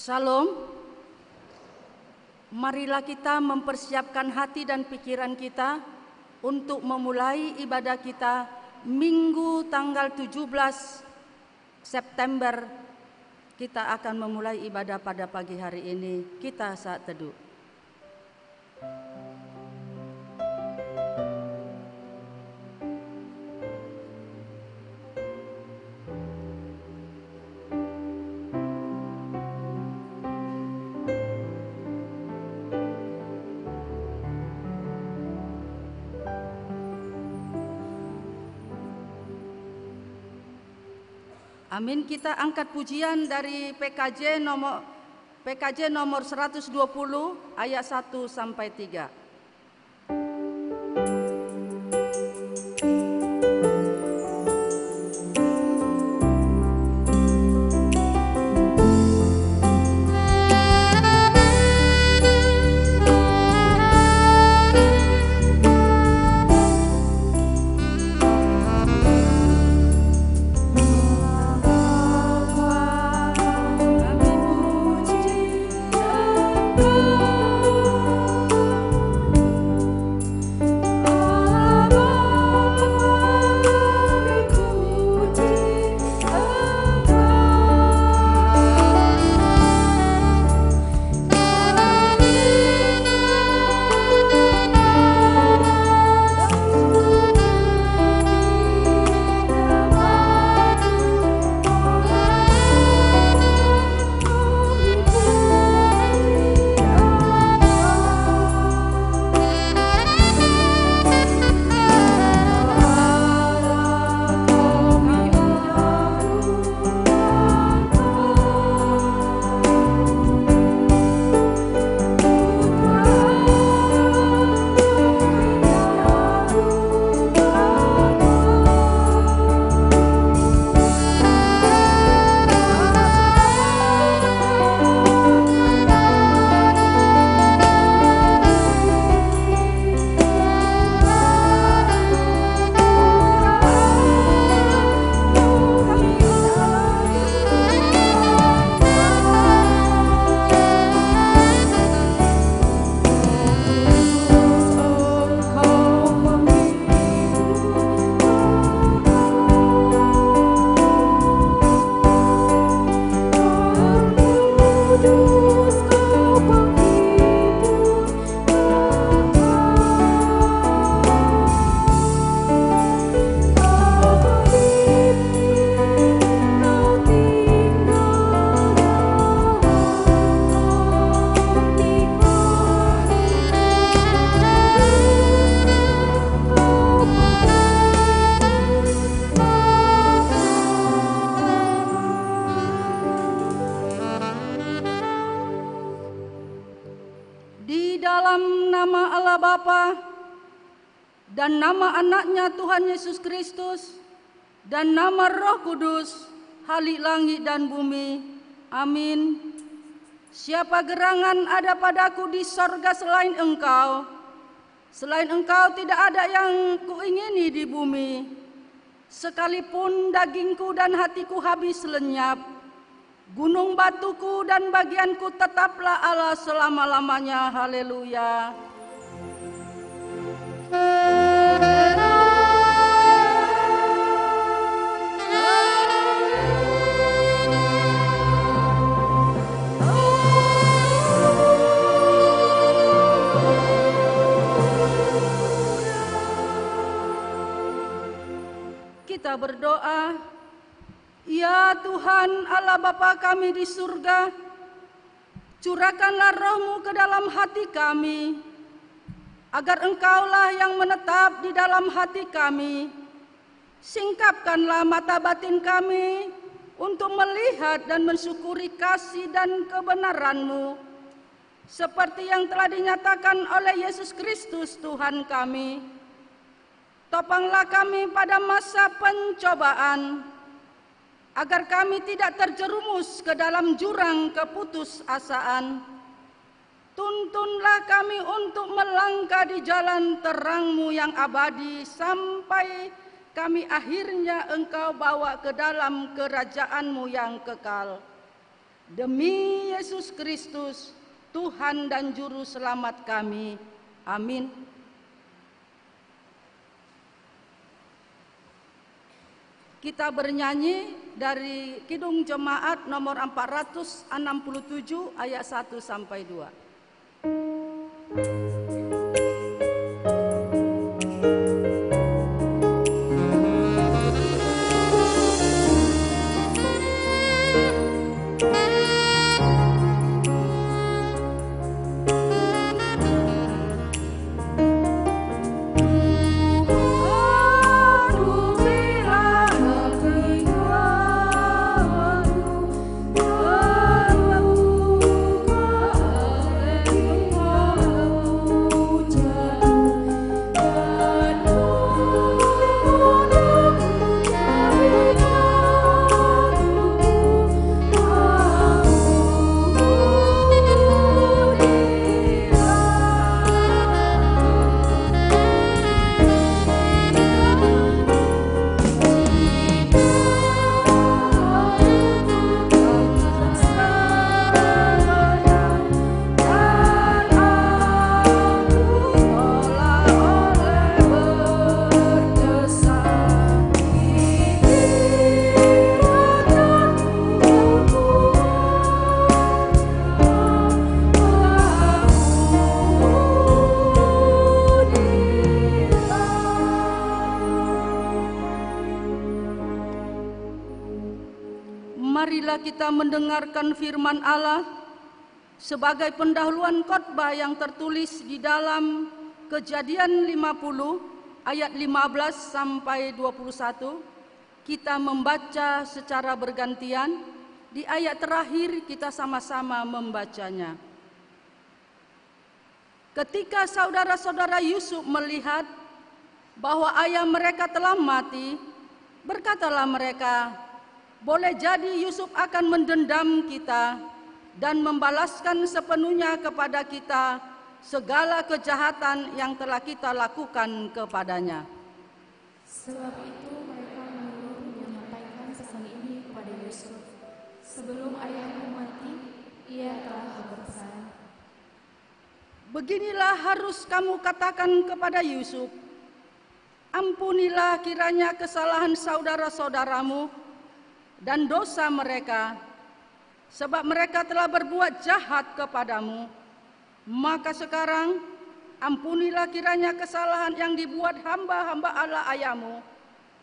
Shalom. Marilah kita mempersiapkan hati dan pikiran kita untuk memulai ibadah kita Minggu tanggal 17 September. Kita akan memulai ibadah pada pagi hari ini. Kita saat teduh. Amin. Kita angkat pujian dari PKJ nomor 120 ayat 1 sampai 3. Dan nama anaknya Tuhan Yesus Kristus, dan nama Roh Kudus, Halik langit dan bumi. Amin. Siapa gerangan ada padaku di sorga selain Engkau? Selain Engkau tidak ada yang kuingini di bumi. Sekalipun dagingku dan hatiku habis lenyap, gunung batuku dan bagianku tetaplah Allah selama-lamanya. Haleluya. Kita berdoa. Ya Tuhan Allah Bapa kami di surga, curahkanlah roh-Mu ke dalam hati kami, agar Engkaulah yang menetap di dalam hati kami. Singkapkanlah mata batin kami untuk melihat dan mensyukuri kasih dan kebenaran-Mu, seperti yang telah dinyatakan oleh Yesus Kristus Tuhan kami. Topanglah kami pada masa pencobaan, agar kami tidak terjerumus ke dalam jurang keputusasaan. Tuntunlah kami untuk melangkah di jalan terang-Mu yang abadi, sampai kami akhirnya Engkau bawa ke dalam kerajaan-Mu yang kekal. Demi Yesus Kristus, Tuhan dan Juru Selamat kami. Amin. Kita bernyanyi dari Kidung Jemaat nomor 467 ayat 1 sampai 2. Marilah kita mendengarkan firman Allah sebagai pendahuluan khotbah yang tertulis di dalam Kejadian 50 ayat 15 sampai 21. Kita membaca secara bergantian, di ayat terakhir kita sama-sama membacanya. Ketika saudara-saudara Yusuf melihat bahwa ayah mereka telah mati, berkatalah mereka, boleh jadi Yusuf akan mendendam kita dan membalaskan sepenuhnya kepada kita segala kejahatan yang telah kita lakukan kepadanya. Sebab itu mereka menyuruh menyampaikan pesan ini kepada Yusuf. Sebelum ayahmu mati, ia telah berpesan. Beginilah harus kamu katakan kepada Yusuf, ampunilah kiranya kesalahan saudara-saudaramu dan dosa mereka, sebab mereka telah berbuat jahat kepadamu. Maka sekarang ampunilah kiranya kesalahan yang dibuat hamba-hamba Allah ayahmu.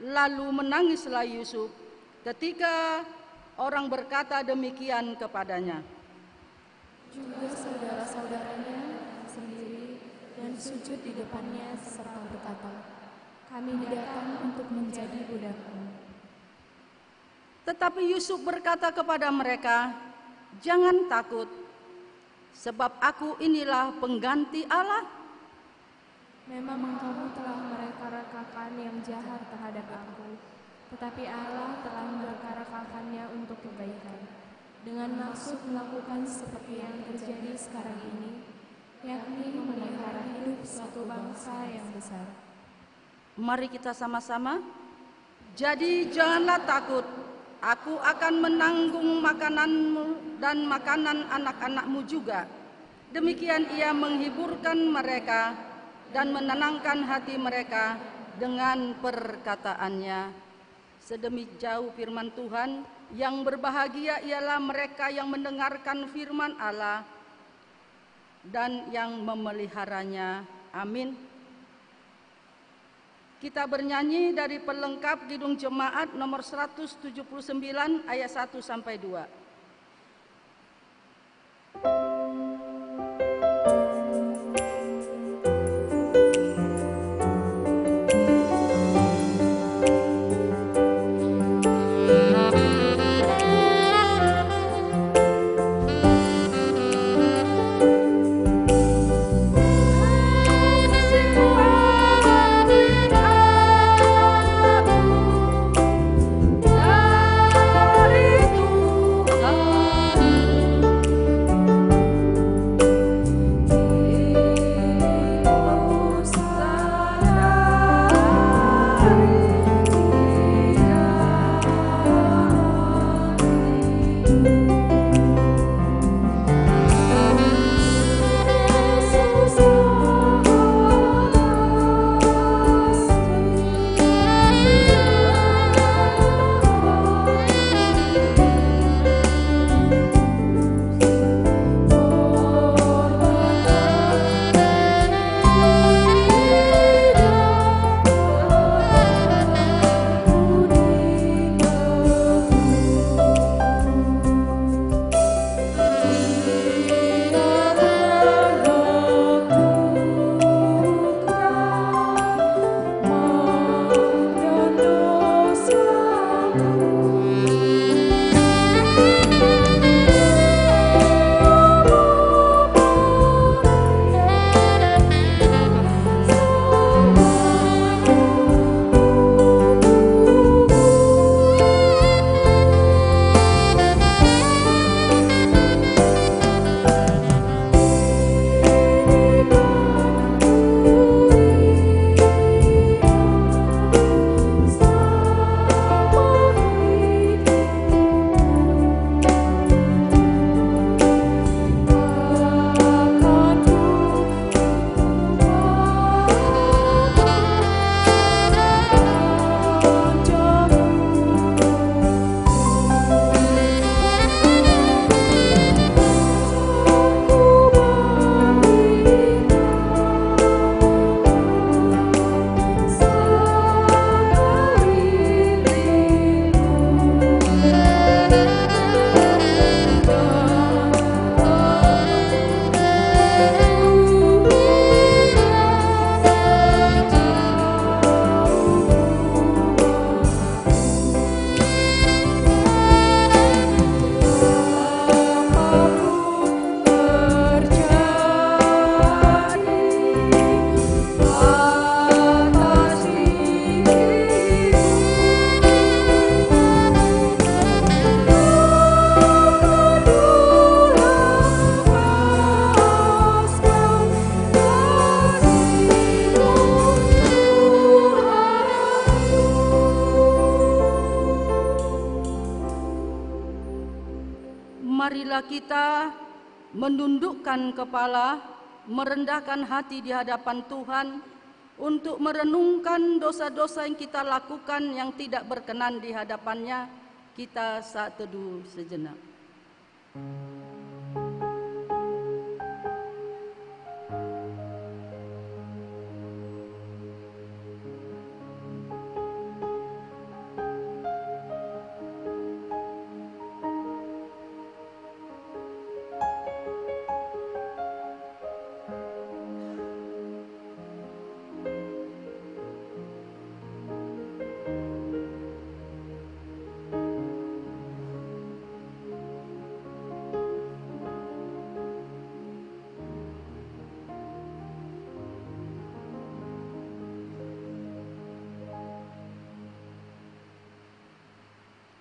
Lalu menangislah Yusuf ketika orang berkata demikian kepadanya. Juga saudara-saudaranya sendiri dan sujud di depannya serta berkata, kami datang untuk menjadi budakmu. Tetapi Yusuf berkata kepada mereka, jangan takut, sebab aku inilah pengganti Allah. Memang kamu telah mereka-rekakan yang jahat terhadap aku, tetapi Allah telah mereka-rekakannya untuk kebaikan, dengan maksud melakukan seperti yang terjadi sekarang ini, yakni memelihara hidup suatu bangsa yang besar. Mari kita sama-sama. Jadi janganlah takut, aku akan menanggung makananmu dan makanan anak-anakmu juga. Demikian ia menghiburkan mereka dan menenangkan hati mereka dengan perkataannya. Sedemikian jauh firman Tuhan, yang berbahagia ialah mereka yang mendengarkan firman Allah dan yang memeliharanya. Amin. Kita bernyanyi dari pelengkap Kidung Jemaat nomor 179 ayat 1 sampai 2. Dari Tuhan Marilah kita menundukkan kepala, merendahkan hati di hadapan Tuhan untuk merenungkan dosa-dosa yang kita lakukan yang tidak berkenan di hadapannya. Kita saat teduh sejenak.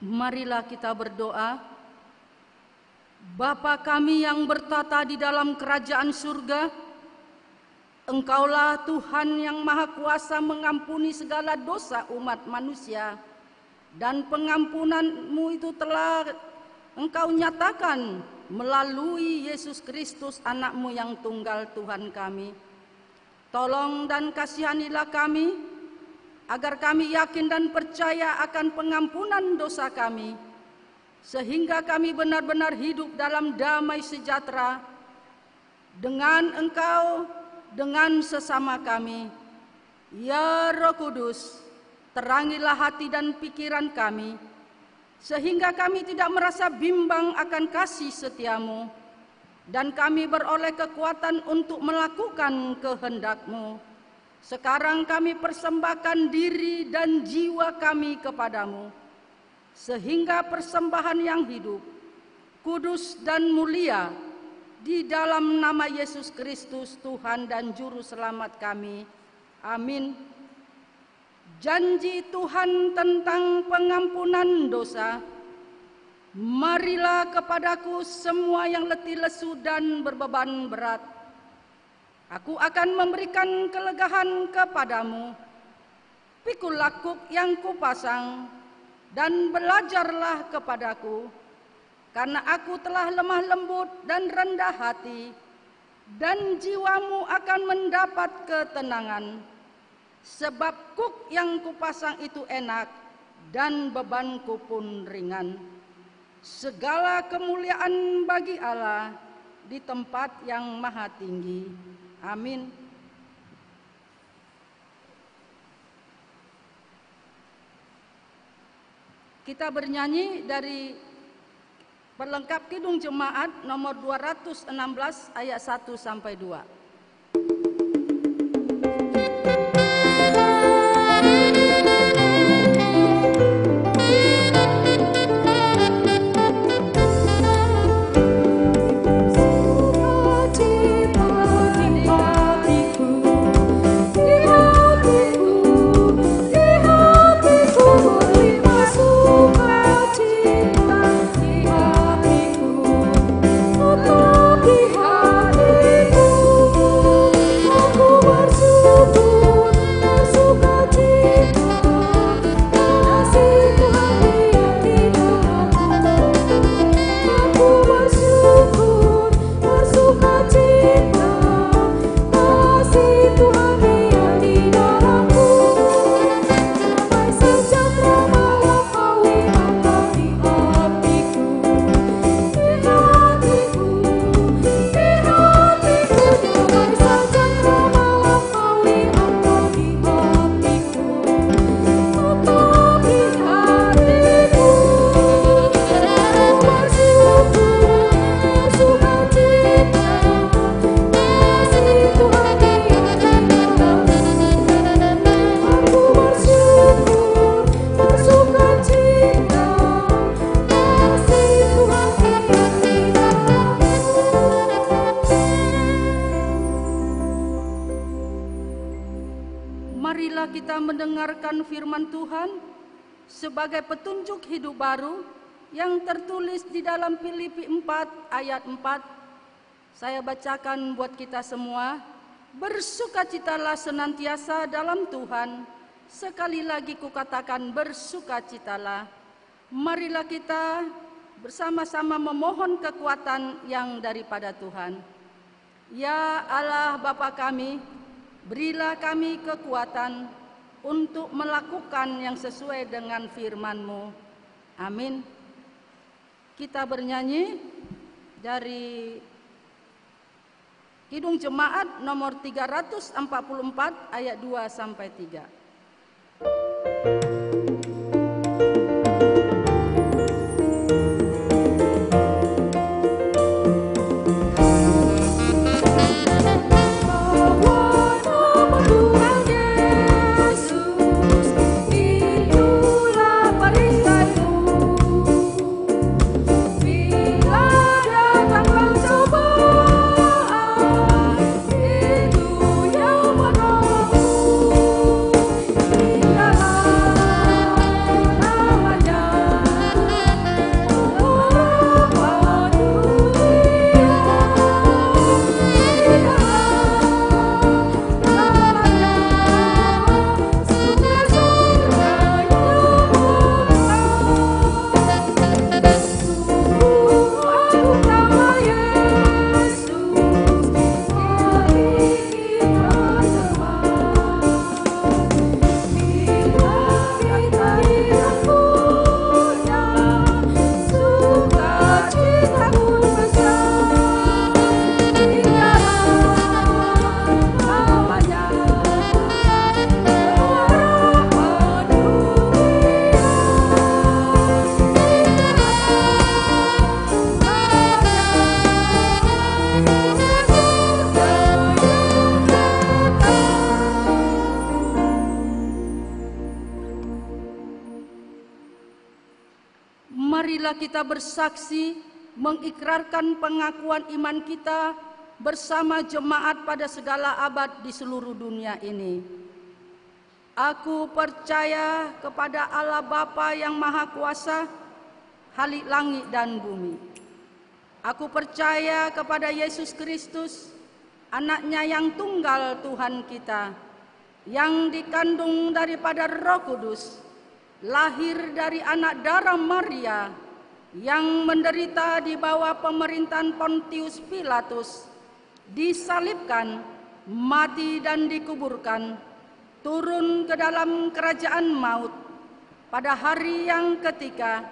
Marilah kita berdoa. Bapa kami yang bertata di dalam kerajaan surga, Engkaulah Tuhan yang Maha Kuasa mengampuni segala dosa umat manusia, dan pengampunan-Mu itu telah Engkau nyatakan melalui Yesus Kristus, anak-Mu yang tunggal Tuhan kami. Tolong dan kasihanilah kami, agar kami yakin dan percaya akan pengampunan dosa kami, sehingga kami benar-benar hidup dalam damai sejahtera dengan Engkau, dengan sesama kami. Ya Roh Kudus, terangilah hati dan pikiran kami, sehingga kami tidak merasa bimbang akan kasih setia-Mu, dan kami beroleh kekuatan untuk melakukan kehendak-Mu. Sekarang kami persembahkan diri dan jiwa kami kepadamu, sehingga persembahan yang hidup, kudus dan mulia, di dalam nama Yesus Kristus Tuhan dan Juru Selamat kami. Amin. Janji Tuhan tentang pengampunan dosa. Marilah kepadaku semua yang letih lesu dan berbeban berat, aku akan memberikan kelegaan kepadamu. Pikul lakuk yang kupasang, dan belajarlah kepadaku, karena aku telah lemah lembut dan rendah hati, dan jiwamu akan mendapat ketenangan. Sebab kuk yang kupasang itu enak, dan bebanku pun ringan. Segala kemuliaan bagi Allah di tempat yang maha tinggi. Amin. Kita bernyanyi dari Perlengkap Kidung Jemaat nomor 216 ayat 1 sampai 2. Marilah kita mendengarkan firman Tuhan sebagai petunjuk hidup baru yang tertulis di dalam Filipi 4 ayat 4. Saya bacakan buat kita semua. Bersukacitalah senantiasa dalam Tuhan. Sekali lagi kukatakan bersukacitalah. Marilah kita bersama-sama memohon kekuatan yang daripada Tuhan. Ya Allah Bapa kami, berilah kami kekuatan untuk melakukan yang sesuai dengan firman-Mu. Amin. Kita bernyanyi dari Kidung Jemaat nomor 344 ayat 2 sampai 3. Marilah kita bersaksi mengikrarkan pengakuan iman kita bersama jemaat pada segala abad di seluruh dunia ini. Aku percaya kepada Allah Bapa yang Maha Kuasa, Khalik langit dan bumi. Aku percaya kepada Yesus Kristus, Anaknya yang tunggal Tuhan kita, yang dikandung daripada Roh Kudus, lahir dari anak darah Maria, yang menderita di bawah pemerintahan Pontius Pilatus, disalibkan, mati dan dikuburkan, turun ke dalam kerajaan maut, pada hari yang ketiga,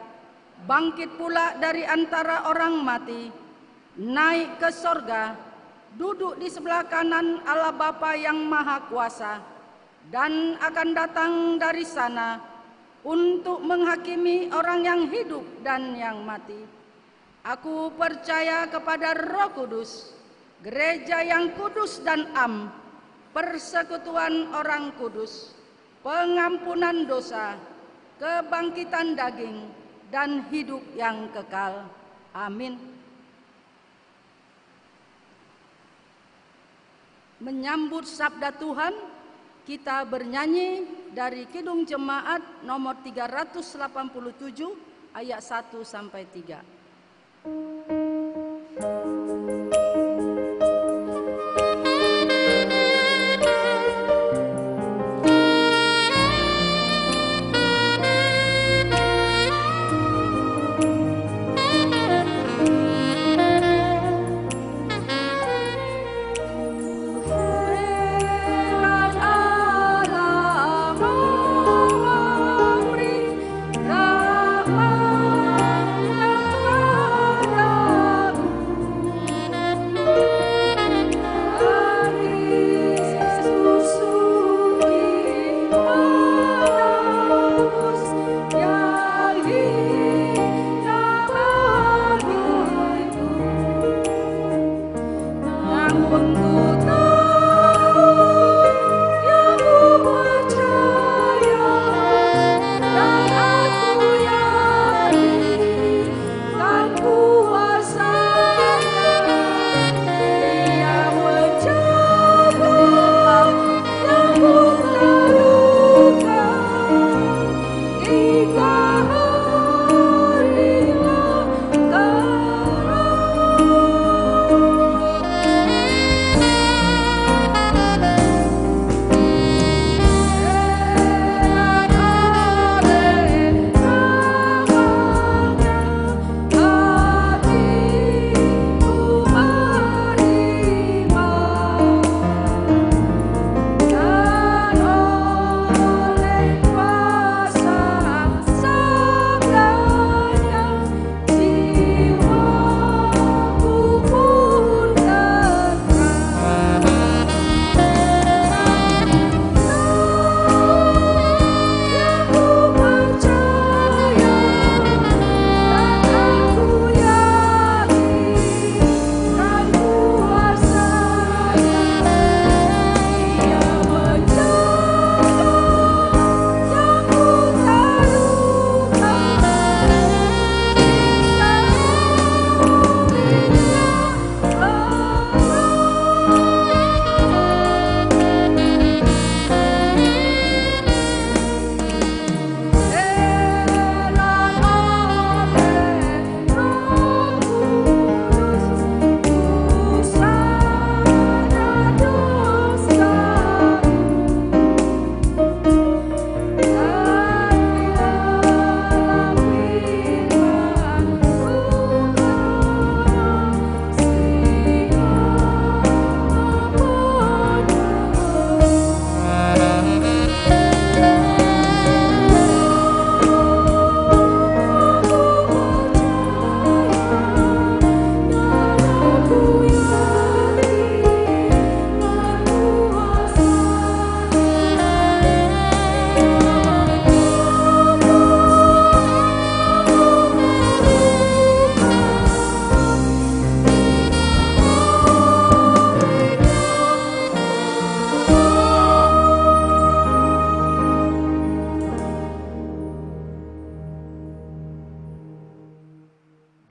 bangkit pula dari antara orang mati, naik ke sorga, duduk di sebelah kanan Allah Bapa yang Maha Kuasa, dan akan datang dari sana untuk menghakimi orang yang hidup dan yang mati. Aku percaya kepada Roh Kudus, gereja yang kudus dan am, persekutuan orang kudus, pengampunan dosa, kebangkitan daging, dan hidup yang kekal. Amin. Menyambut sabda Tuhan, kita bernyanyi dari Kidung Jemaat nomor 387 ayat 1 sampai 3. Rahmat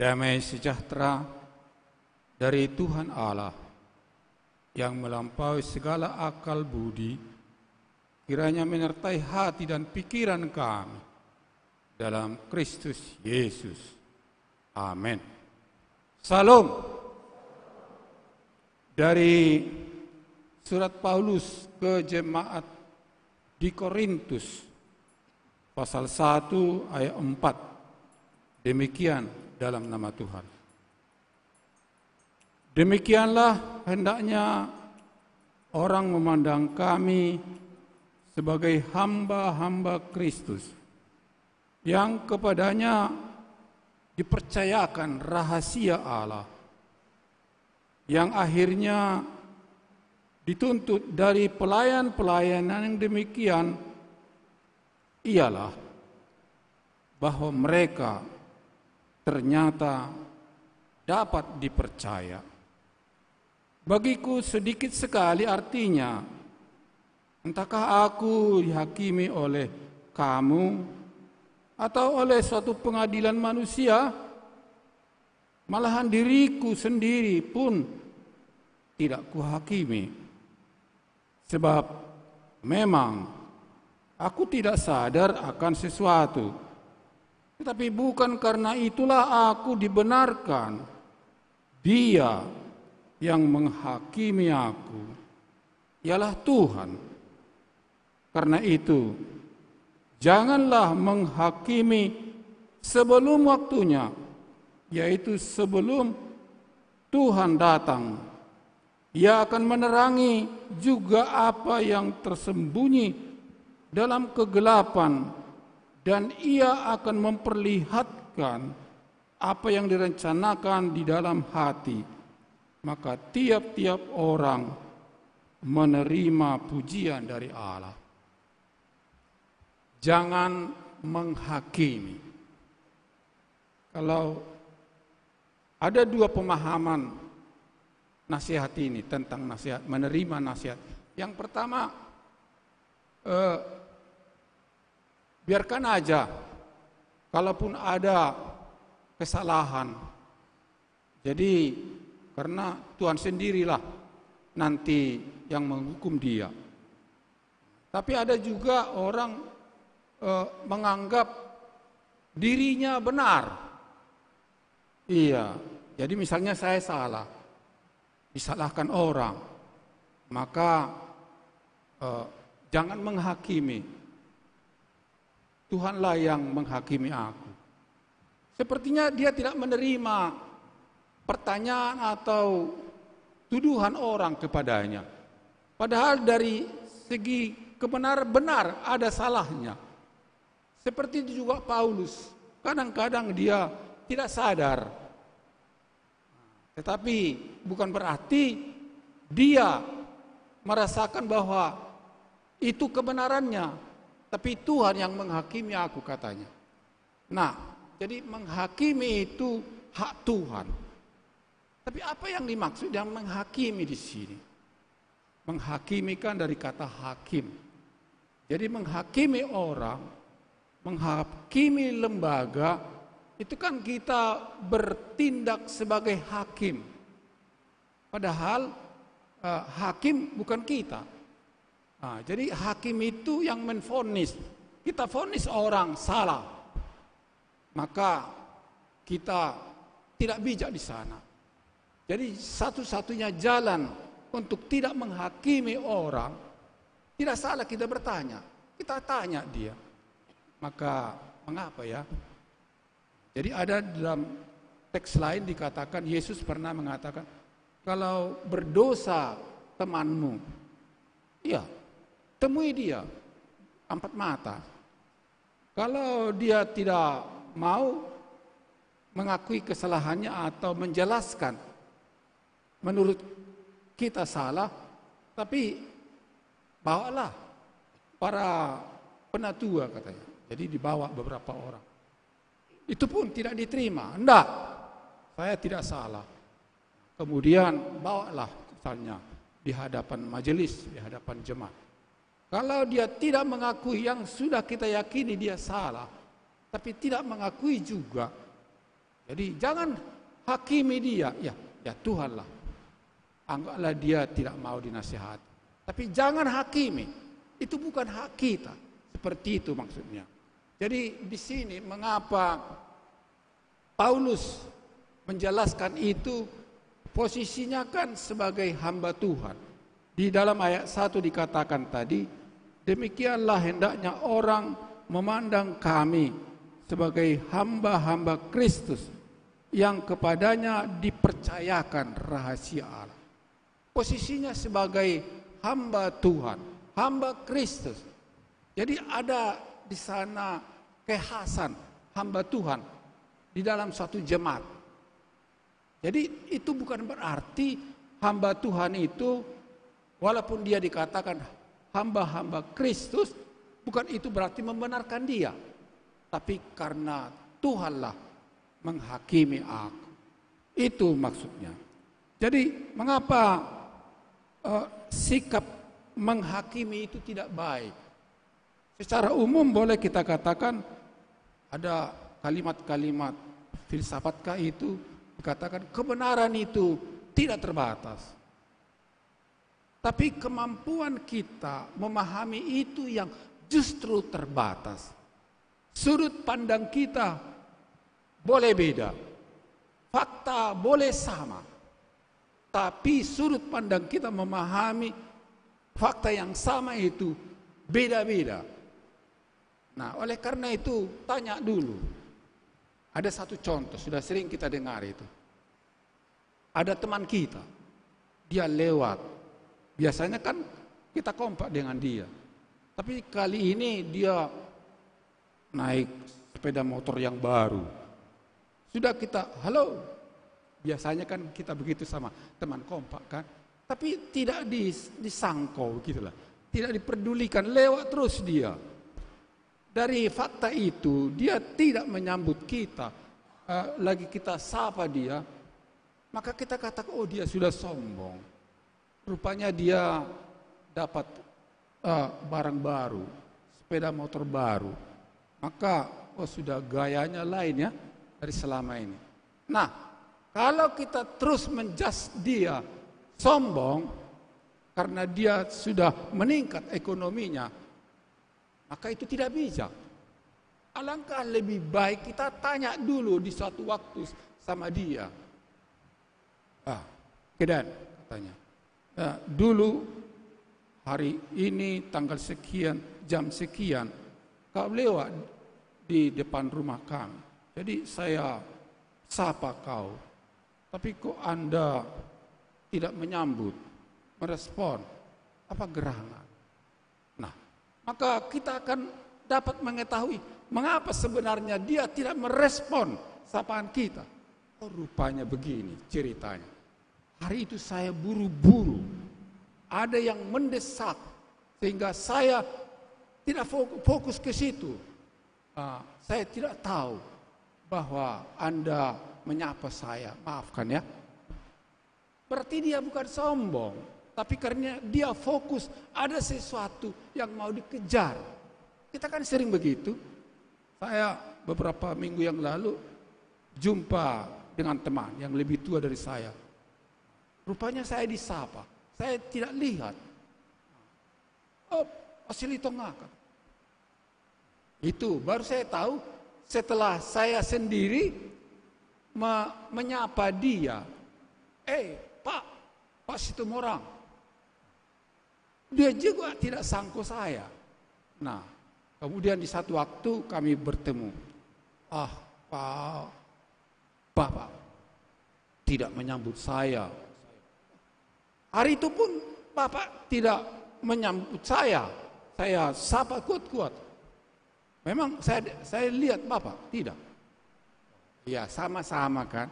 Damai sejahtera dari Tuhan Allah yang melampaui segala akal budi, kiranya menyertai hati dan pikiran kami dalam Kristus Yesus. Amin. Salam. Dari surat Paulus ke jemaat di Korintus, pasal 1 ayat 4. Demikian dalam nama Tuhan. Demikianlah hendaknya orang memandang kami sebagai hamba-hamba Kristus yang kepadanya dipercayakan rahasia Allah yang akhirnya dituntut dari pelayan-pelayanan yang demikian ialah bahwa mereka ternyata dapat dipercaya. Bagiku sedikit sekali artinya, entahkah aku dihakimi oleh kamu atau oleh suatu pengadilan manusia, malahan diriku sendiri pun tidak kuhakimi. Sebab memang aku tidak sadar akan sesuatu, tetapi bukan karena itulah aku dibenarkan. Dia yang menghakimi aku ialah Tuhan. Karena itu, janganlah menghakimi sebelum waktunya, yaitu sebelum Tuhan datang. Ia akan menerangi juga apa yang tersembunyi dalam kegelapan, dan ia akan memperlihatkan apa yang direncanakan di dalam hati. Maka tiap-tiap orang menerima pujian dari Allah. Jangan menghakimi. Kalau ada dua pemahaman nasihat ini tentang nasihat, menerima nasihat. Yang pertama, biarkan aja, kalaupun ada kesalahan. Jadi karena Tuhan sendirilah nanti yang menghukum dia. Tapi ada juga orang menganggap dirinya benar. Iya, jadi misalnya saya salah, disalahkan orang, maka jangan menghakimi. Tuhanlah yang menghakimi aku. Sepertinya dia tidak menerima pertanyaan atau tuduhan orang kepadanya. Padahal dari segi kebenaran benar ada salahnya. Seperti itu juga Paulus. Kadang-kadang dia tidak sadar. Tetapi bukan berarti dia merasakan bahwa itu kebenarannya. Tapi Tuhan yang menghakimi aku, katanya. Nah, jadi menghakimi itu hak Tuhan. Tapi apa yang dimaksud yang menghakimi di sini? Menghakimi kan dari kata hakim. Jadi menghakimi orang, menghakimi lembaga, itu kan kita bertindak sebagai hakim. Padahal hakim bukan kita. Nah, jadi hakim itu yang menvonis. Kita vonis orang salah, maka kita tidak bijak di sana. Jadi satu-satunya jalan untuk tidak menghakimi orang, tidak salah kita bertanya. Kita tanya dia. Maka mengapa ya? Jadi ada dalam teks lain dikatakan, Yesus pernah mengatakan, kalau berdosa temanmu, ya temui dia 4 mata. Kalau dia tidak mau mengakui kesalahannya atau menjelaskan, menurut kita salah, tapi bawalah para penatua, katanya. Jadi dibawa beberapa orang. Itu pun tidak diterima. Enggak, saya tidak salah. Kemudian bawalah misalnya di hadapan majelis, di hadapan jemaat. Kalau dia tidak mengakui yang sudah kita yakini dia salah, tapi tidak mengakui juga, Jadi jangan hakimi dia. Ya Tuhanlah. Anggaplah dia tidak mau dinasihati. Tapi jangan hakimi. Itu bukan hak kita. Seperti itu maksudnya. Jadi di sini mengapa Paulus menjelaskan itu, posisinya kan sebagai hamba Tuhan. Di dalam ayat 1 dikatakan tadi, demikianlah hendaknya orang memandang kami sebagai hamba-hamba Kristus yang kepadanya dipercayakan rahasia Allah. Posisinya sebagai hamba Tuhan, hamba Kristus. Jadi ada di sana kekhasan hamba Tuhan di dalam suatu jemaat. Jadi itu bukan berarti hamba Tuhan itu, walaupun dia dikatakan hamba-hamba Kristus, bukan itu berarti membenarkan dia. Tapi karena Tuhanlah menghakimi aku. Itu maksudnya. Jadi mengapa sikap menghakimi itu tidak baik? Secara umum boleh kita katakan ada kalimat-kalimat filsafatkah itu dikatakan kebenaran itu tidak terbatas. Tapi kemampuan kita memahami itu yang justru terbatas. Sudut pandang kita boleh beda, fakta boleh sama, tapi sudut pandang kita memahami fakta yang sama itu beda-beda. Nah, oleh karena itu tanya dulu. Ada satu contoh, sudah sering kita dengar itu. Ada teman kita, dia lewat. Biasanya kan kita kompak dengan dia. Tapi kali ini dia naik sepeda motor yang baru. Sudah kita, halo. Biasanya kan kita begitu sama teman kompak kan. Tapi tidak disangkau gitulah. Tidak diperdulikan, lewat terus dia. Dari fakta itu, dia tidak menyambut kita. Lagi kita sapa dia, maka kita katakan, oh dia sudah sombong. Rupanya dia dapat barang baru, sepeda motor baru. Maka, oh sudah gayanya lain ya, dari selama ini. Nah, kalau kita terus menjudge dia sombong, karena dia sudah meningkat ekonominya, maka itu tidak bijak. Alangkah lebih baik kita tanya dulu di suatu waktu sama dia. Kedan katanya. Dulu hari ini tanggal sekian, jam sekian, kau lewat di depan rumah kami. Jadi saya sapa kau. Tapi kok Anda tidak menyambut, merespon, apa gerangan? Nah, maka kita akan dapat mengetahui mengapa sebenarnya dia tidak merespon sapaan kita. Oh, rupanya begini ceritanya. Hari itu saya buru-buru. Ada yang mendesak sehingga saya tidak fokus ke situ. Saya tidak tahu bahwa Anda menyapa saya. Maafkan ya. Berarti dia bukan sombong. Tapi karena dia fokus, ada sesuatu yang mau dikejar. Kita kan sering begitu. Saya beberapa minggu yang lalu jumpa dengan teman yang lebih tua dari saya. Rupanya saya disapa. Saya tidak lihat. Oh, asli tongak. Itu baru saya tahu setelah saya sendiri menyapa dia. Pak Situmorang. Dia juga tidak sangka saya. Nah, kemudian di satu waktu kami bertemu. Pak, Bapak tidak menyambut saya. Hari itu pun Bapak tidak menyambut saya. Saya sapa kuat-kuat. Memang saya lihat Bapak, tidak. Ya, sama-sama kan.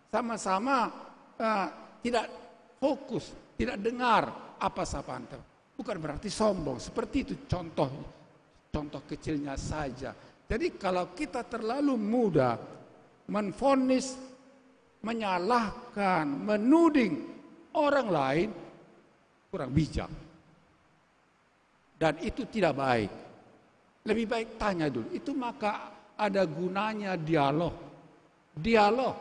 Sama-sama tidak fokus, tidak dengar apa sapaan. Bukan berarti sombong, seperti itu contoh kecilnya saja. Jadi kalau kita terlalu mudah menvonis, menyalahkan, menuding orang lain, kurang bijak. Dan itu tidak baik. Lebih baik tanya dulu. Itu maka ada gunanya dialog dialog.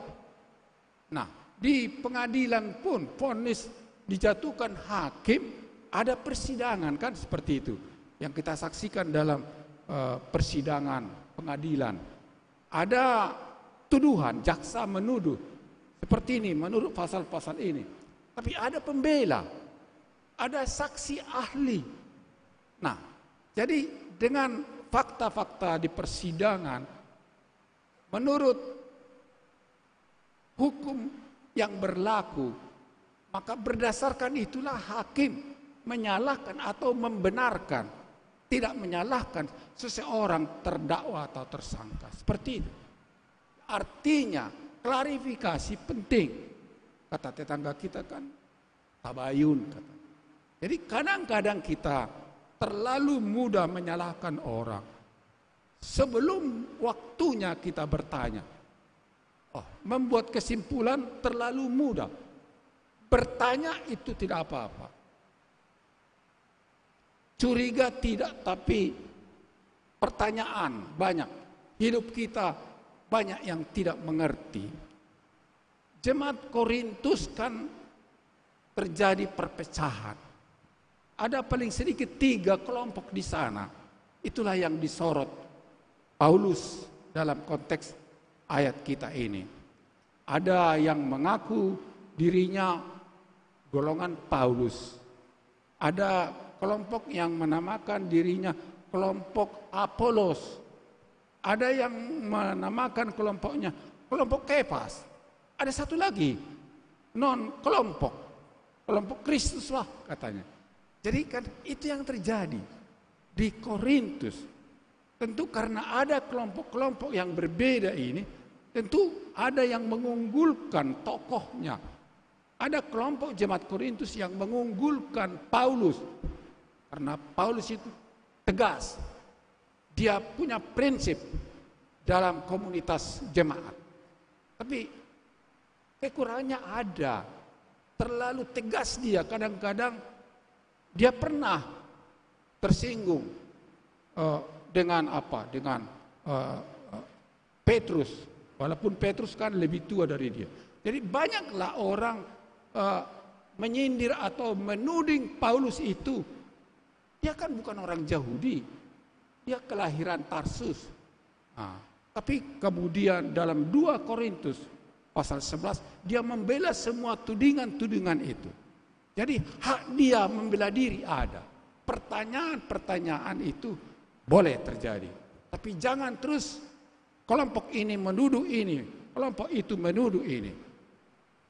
Nah, di pengadilan pun vonis dijatuhkan hakim, ada persidangan kan seperti itu. Yang kita saksikan dalam persidangan pengadilan. Ada tuduhan, jaksa menuduh seperti ini menurut pasal-pasal ini. Tapi ada pembela, ada saksi ahli. Nah, jadi dengan fakta-fakta di persidangan, menurut hukum yang berlaku, maka berdasarkan itulah hakim menyalahkan atau membenarkan, tidak menyalahkan seseorang terdakwa atau tersangka. Seperti itu. Artinya klarifikasi penting. Kata tetangga kita kan tabayun. Kata. Jadi kadang-kadang kita terlalu mudah menyalahkan orang. Sebelum waktunya kita bertanya. Membuat kesimpulan terlalu mudah. Bertanya itu tidak apa-apa. Curiga tidak, tapi pertanyaan banyak. Hidup kita banyak yang tidak mengerti. Jemaat Korintus kan terjadi perpecahan. Ada paling sedikit 3 kelompok di sana. Itulah yang disorot Paulus dalam konteks ayat kita ini. Ada yang mengaku dirinya golongan Paulus. Ada kelompok yang menamakan dirinya kelompok Apolos. Ada yang menamakan kelompoknya kelompok Kefas. Ada satu lagi non-kelompok, kelompok Kristus lah katanya. Jadi kan itu yang terjadi di Korintus. Tentu karena ada kelompok-kelompok yang berbeda ini, tentu ada yang mengunggulkan tokohnya. Ada kelompok jemaat Korintus yang mengunggulkan Paulus. Karena Paulus itu tegas. Dia punya prinsip dalam komunitas jemaat. Tapi kekurangannya ada. Terlalu tegas dia. Kadang-kadang dia pernah tersinggung dengan apa? Dengan Petrus. Walaupun Petrus kan lebih tua dari dia. Jadi banyaklah orang menyindir atau menuding Paulus itu. Dia kan bukan orang Yahudi. Dia kelahiran Tarsus. Tapi kemudian dalam 2 Korintus pasal 11 dia membela semua tudingan-tudingan itu. Jadi hak dia membela diri ada. Pertanyaan-pertanyaan itu boleh terjadi. Tapi jangan terus kelompok ini menuduh ini, kelompok itu menuduh ini.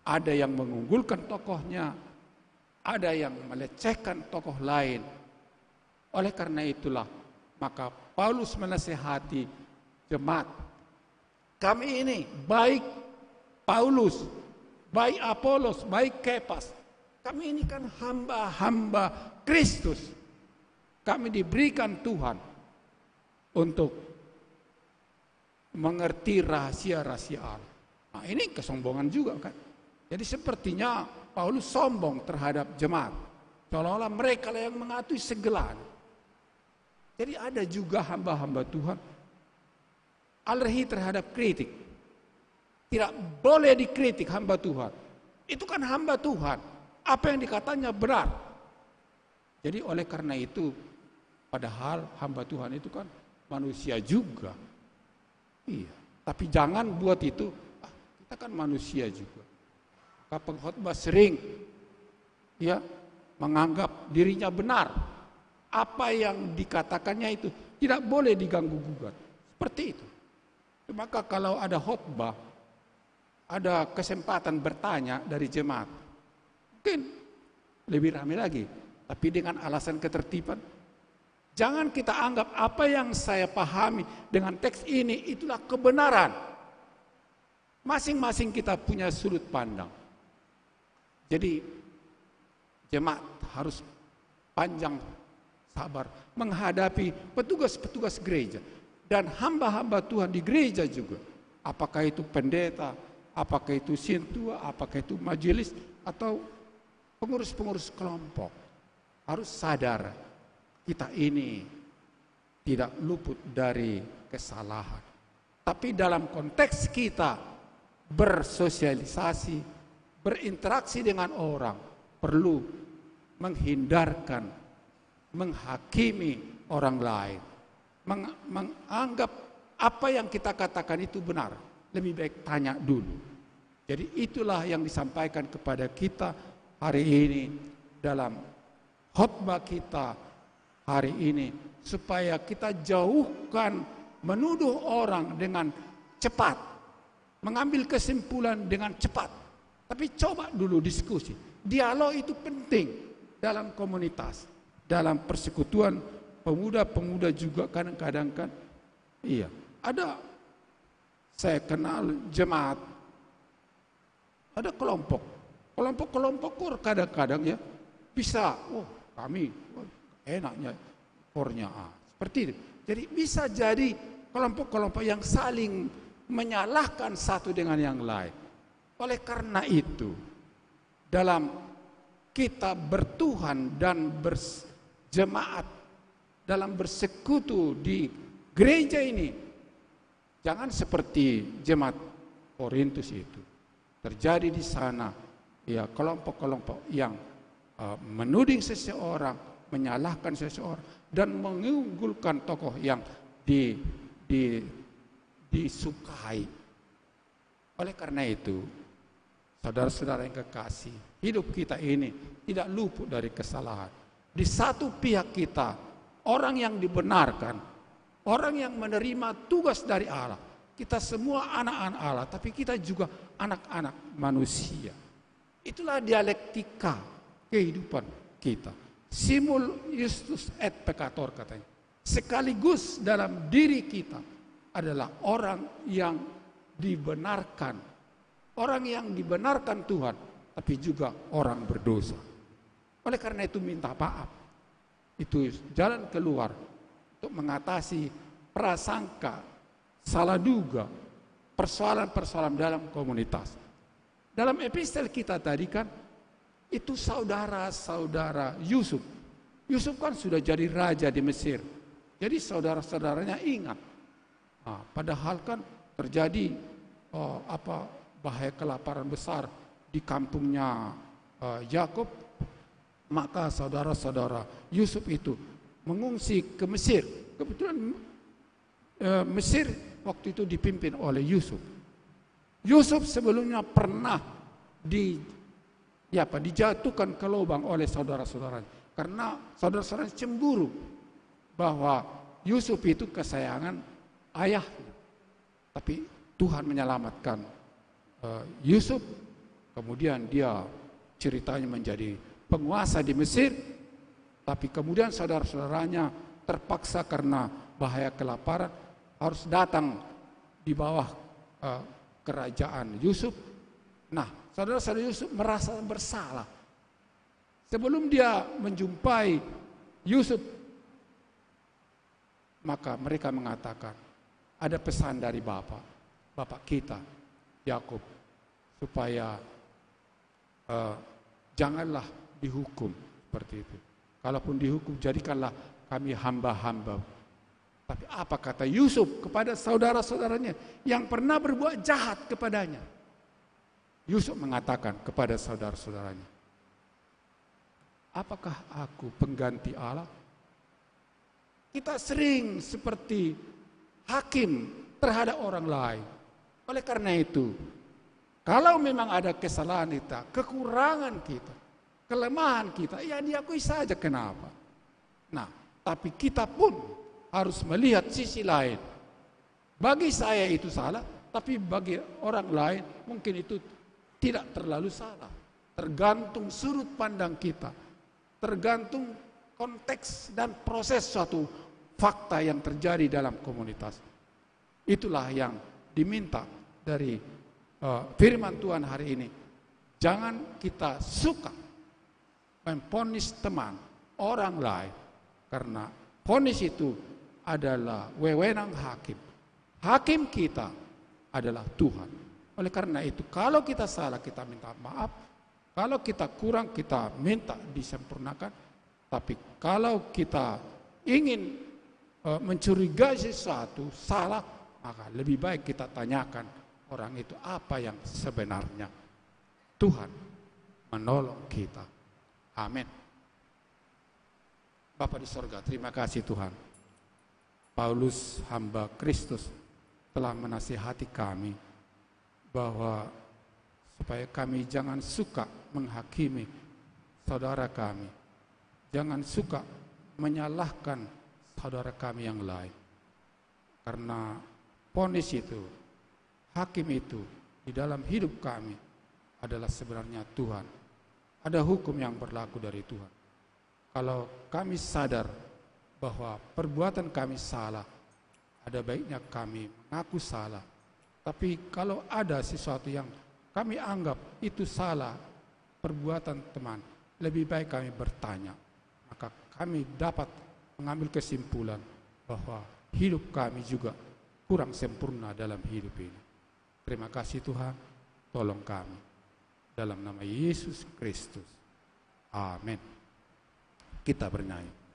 Ada yang mengunggulkan tokohnya, ada yang melecehkan tokoh lain. Oleh karena itulah maka Paulus menasihati jemaat. Kami ini baik Paulus, baik Apolos, baik Kefas. Kami ini kan hamba-hamba Kristus. Kami diberikan Tuhan untuk mengerti rahasia-rahasia Allah. Nah, ini kesombongan juga kan. Jadi sepertinya Paulus sombong terhadap jemaat. Seolah-olah mereka yang mengatur segala. Jadi ada juga hamba-hamba Tuhan alergi terhadap kritik. Tidak boleh dikritik hamba Tuhan. Itu kan hamba Tuhan. Apa yang dikatanya benar. Jadi oleh karena itu, padahal hamba Tuhan itu kan manusia juga. Iya. Tapi jangan buat itu, kita kan manusia juga. Maka pengkhotbah sering menganggap dirinya benar. Apa yang dikatakannya itu tidak boleh diganggu-gugat. Seperti itu. Maka kalau ada khotbah, ada kesempatan bertanya dari jemaat, mungkin lebih ramai lagi. Tapi dengan alasan ketertiban, jangan kita anggap apa yang saya pahami dengan teks ini itulah kebenaran. Masing-masing kita punya sudut pandang. Jadi jemaat harus panjang sabar menghadapi petugas-petugas gereja dan hamba-hamba Tuhan di gereja juga. Apakah itu pendeta, apakah itu sintua, apakah itu majelis atau pengurus-pengurus kelompok. Harus sadar kita ini tidak luput dari kesalahan. Tapi dalam konteks kita bersosialisasi, berinteraksi dengan orang, perlu menghindarkan, menghakimi orang lain, menganggap apa yang kita katakan itu benar. Lebih baik tanya dulu. Jadi itulah yang disampaikan kepada kita hari ini dalam khotbah kita hari ini, supaya kita jauhkan menuduh orang dengan cepat, mengambil kesimpulan dengan cepat. Tapi coba dulu diskusi. Dialog itu penting dalam komunitas, dalam persekutuan pemuda-pemuda juga kadang-kadang kan. Iya, ada saya kenal jemaat, ada kelompok kadang-kadang ya bisa, kami enaknya kornya seperti itu. Jadi bisa jadi kelompok-kelompok yang saling menyalahkan satu dengan yang lain. Oleh karena itu, dalam kita bertuhan dan berjemaat, dalam bersekutu di gereja ini, jangan seperti jemaat Korintus itu. Terjadi di sana ya kelompok-kelompok yang menuding seseorang, menyalahkan seseorang, dan mengunggulkan tokoh yang disukai. Oleh karena itu, saudara-saudara yang kekasih, hidup kita ini tidak luput dari kesalahan. Di satu pihak kita, orang yang dibenarkan, orang yang menerima tugas dari Allah. Kita semua anak-anak Allah, tapi kita juga anak-anak manusia. Itulah dialektika kehidupan kita. Simul justus et peccator katanya. Sekaligus dalam diri kita adalah orang yang dibenarkan. Orang yang dibenarkan Tuhan, tapi juga orang berdosa. Oleh karena itu minta maaf. Itu jalan keluar untuk mengatasi prasangka, salah duga, persoalan-persoalan dalam komunitas. Dalam epistel kita tadi kan, itu saudara-saudara Yusuf. Yusuf kan sudah jadi raja di Mesir. Jadi saudara-saudaranya ingat. Padahal kan terjadi bahaya kelaparan besar di kampungnya Yakub, maka saudara-saudara Yusuf itu mengungsi ke Mesir. Kebetulan Mesir waktu itu dipimpin oleh Yusuf. Yusuf sebelumnya pernah dijatuhkan ke lubang oleh saudara-saudaranya karena saudara-saudaranya cemburu bahwa Yusuf itu kesayangan ayahnya. Tapi Tuhan menyelamatkan Yusuf, kemudian dia ceritanya menjadi penguasa di Mesir, tapi kemudian saudara-saudaranya terpaksa karena bahaya kelaparan harus datang di bawah kerajaan Yusuf. Nah, saudara-saudara Yusuf merasa bersalah. Sebelum dia menjumpai Yusuf, maka mereka mengatakan, ada pesan dari Bapak kita, Yakub, supaya janganlah dihukum seperti itu. Kalaupun dihukum, jadikanlah kami hamba-hamba. Tapi apa kata Yusuf kepada saudara-saudaranya yang pernah berbuat jahat kepadanya? Yusuf mengatakan kepada saudara-saudaranya, apakah aku pengganti Allah? Kita sering seperti hakim terhadap orang lain. Oleh karena itu, kalau memang ada kesalahan kita, kekurangan kita, kelemahan kita, ya diakui saja kenapa. Nah, tapi kita pun harus melihat sisi lain. Bagi saya itu salah, tapi bagi orang lain mungkin itu tidak terlalu salah. Tergantung sudut pandang kita, tergantung konteks dan proses suatu fakta yang terjadi dalam komunitas. Itulah yang diminta dari firman Tuhan hari ini. Jangan kita suka memvonis teman orang lain, karena vonis itu adalah wewenang hakim. Hakim kita adalah Tuhan. Oleh karena itu, kalau kita salah kita minta maaf, kalau kita kurang kita minta disempurnakan. Tapi kalau kita ingin mencurigai sesuatu salah, maka lebih baik kita tanyakan orang itu apa yang sebenarnya. Tuhan menolong kita. Amin. Bapa di sorga, terima kasih Tuhan. Paulus hamba Kristus telah menasihati kami bahwa supaya kami jangan suka menghakimi saudara kami, jangan suka menyalahkan saudara kami yang lain, karena vonis itu, hakim itu di dalam hidup kami adalah sebenarnya Tuhan. Ada hukum yang berlaku dari Tuhan. Kalau kami sadar bahwa perbuatan kami salah, ada baiknya kami mengaku salah. Tapi kalau ada sesuatu yang kami anggap itu salah, perbuatan teman, lebih baik kami bertanya. Maka kami dapat mengambil kesimpulan bahwa hidup kami juga kurang sempurna dalam hidup ini. Terima kasih Tuhan, tolong kami. Dalam nama Yesus Kristus. Amin. Kita bernyanyi.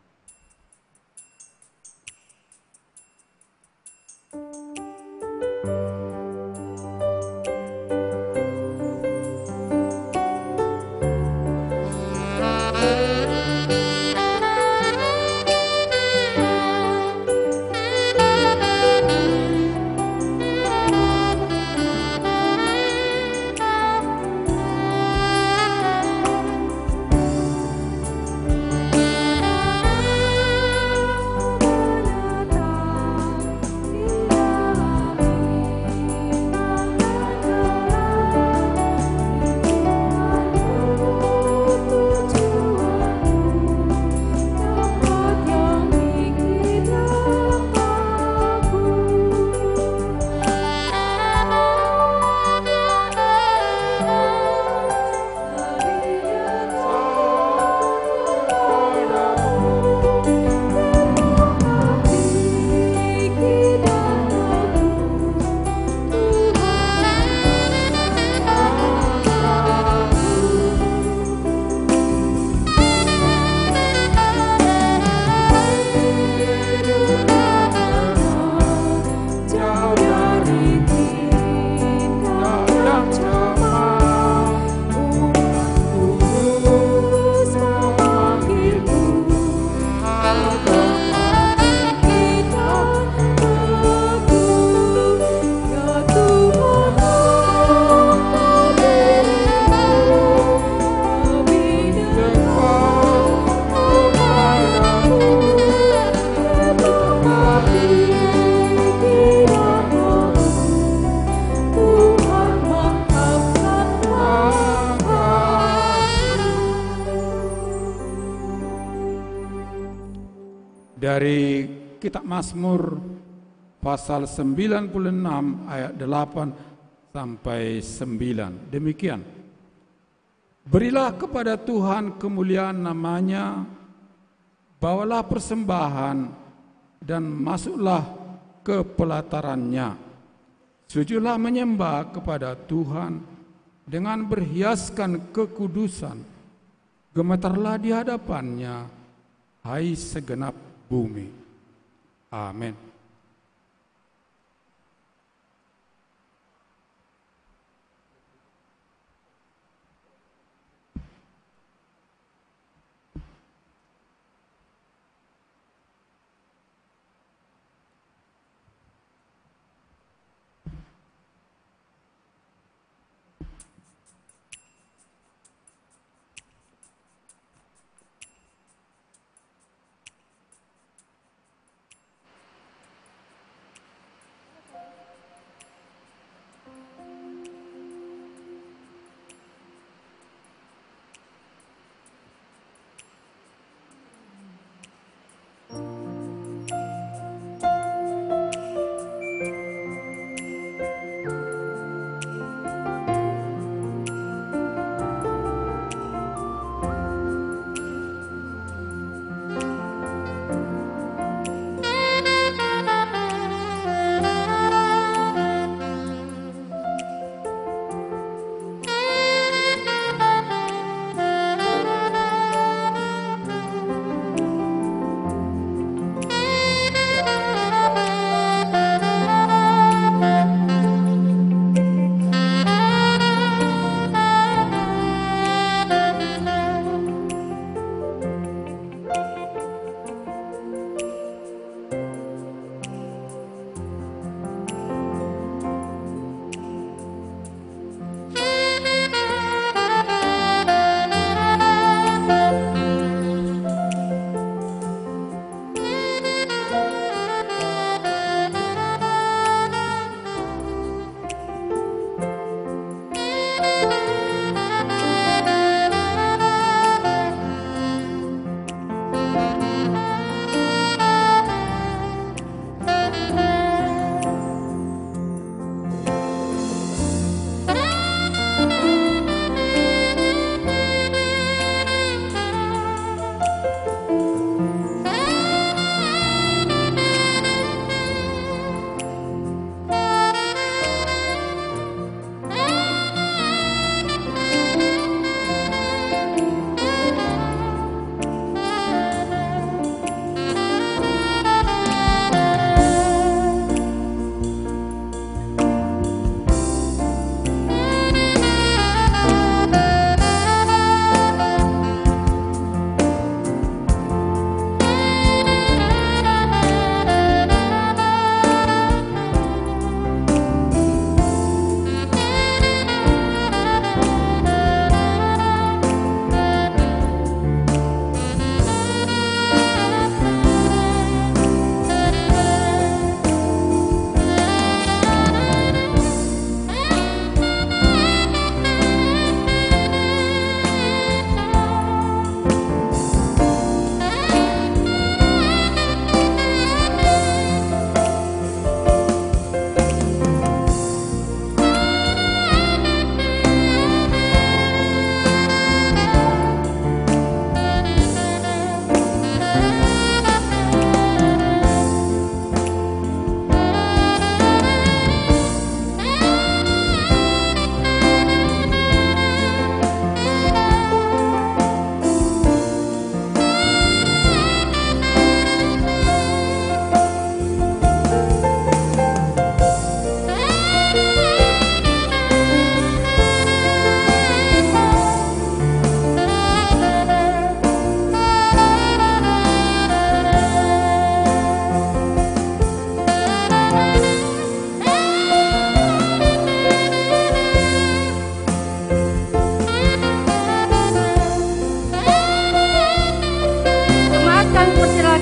Dari kitab Mazmur pasal 96 ayat 8 sampai 9. Demikian. Berilah kepada Tuhan kemuliaan namanya, bawalah persembahan dan masuklah ke pelatarannya. Sujudlah menyembah kepada Tuhan dengan berhiaskan kekudusan. Gemetarlah di hadapannya, hai segenap bumi. Amin.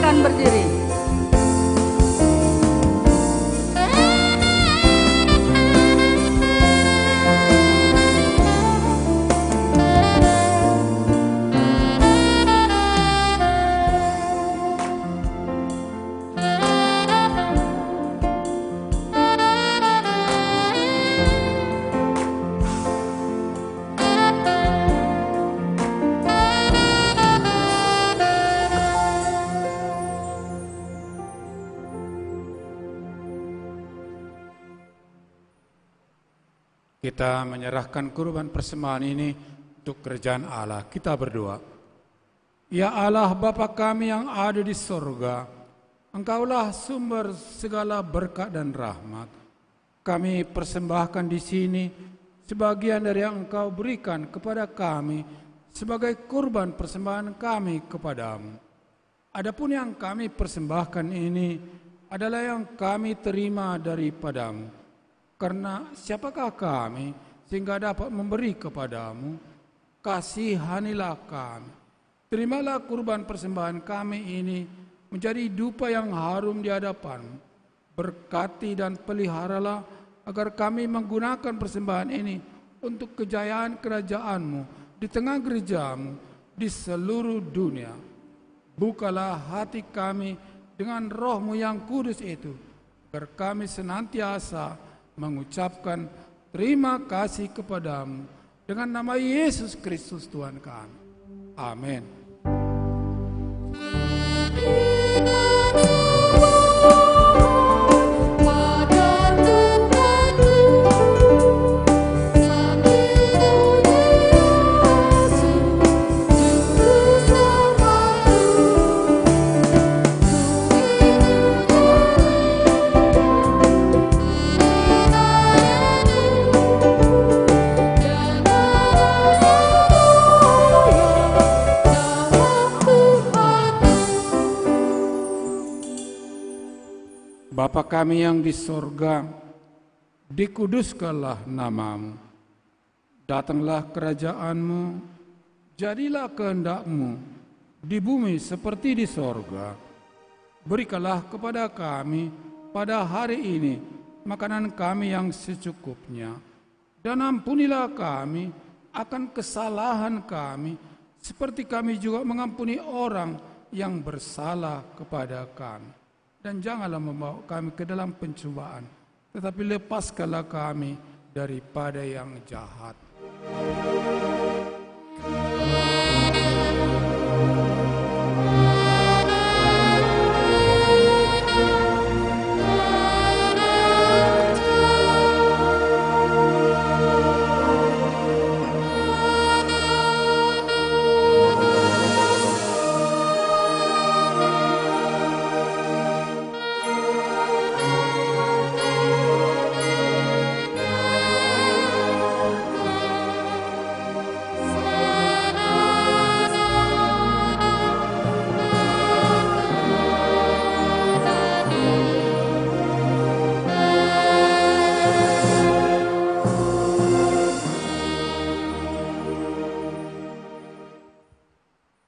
Silakan berdiri. Kita menyerahkan kurban persembahan ini untuk kerajaan Allah. Kita berdoa. Ya Allah Bapa kami yang ada di sorga, Engkaulah sumber segala berkat dan rahmat. Kami persembahkan di sini sebagian dari yang Engkau berikan kepada kami sebagai kurban persembahan kami kepadamu. Adapun yang kami persembahkan ini adalah yang kami terima daripadamu. Karena siapakah kami sehingga dapat memberi kepadamu? Kasihanilah kami. Terimalah kurban persembahan kami ini menjadi dupa yang harum di hadapanmu. Berkati dan peliharalah agar kami menggunakan persembahan ini untuk kejayaan kerajaanmu di tengah gerejamu di seluruh dunia. Bukalah hati kami dengan roh-Mu yang kudus itu, agar kami senantiasa mengucapkan terima kasih kepadamu dengan nama Yesus Kristus Tuhan kami. Amin. Bapa kami yang di sorga, dikuduskanlah namamu. Datanglah kerajaanmu, jadilah kehendak-Mu di bumi seperti di sorga. Berikanlah kepada kami pada hari ini makanan kami yang secukupnya. Dan ampunilah kami akan kesalahan kami, seperti kami juga mengampuni orang yang bersalah kepada kami. Dan janganlah membawa kami ke dalam pencobaan, tetapi lepaskanlah kami daripada yang jahat.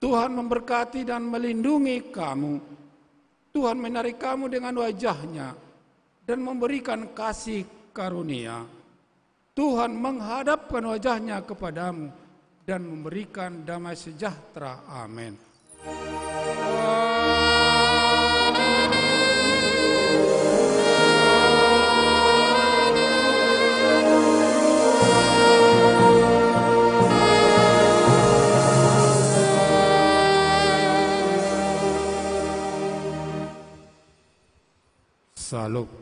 Tuhan memberkati dan melindungi kamu. Tuhan menarik kamu dengan wajah-Nya dan memberikan kasih karunia. Tuhan menghadapkan wajah-Nya kepadamu dan memberikan damai sejahtera. Amin. Salam.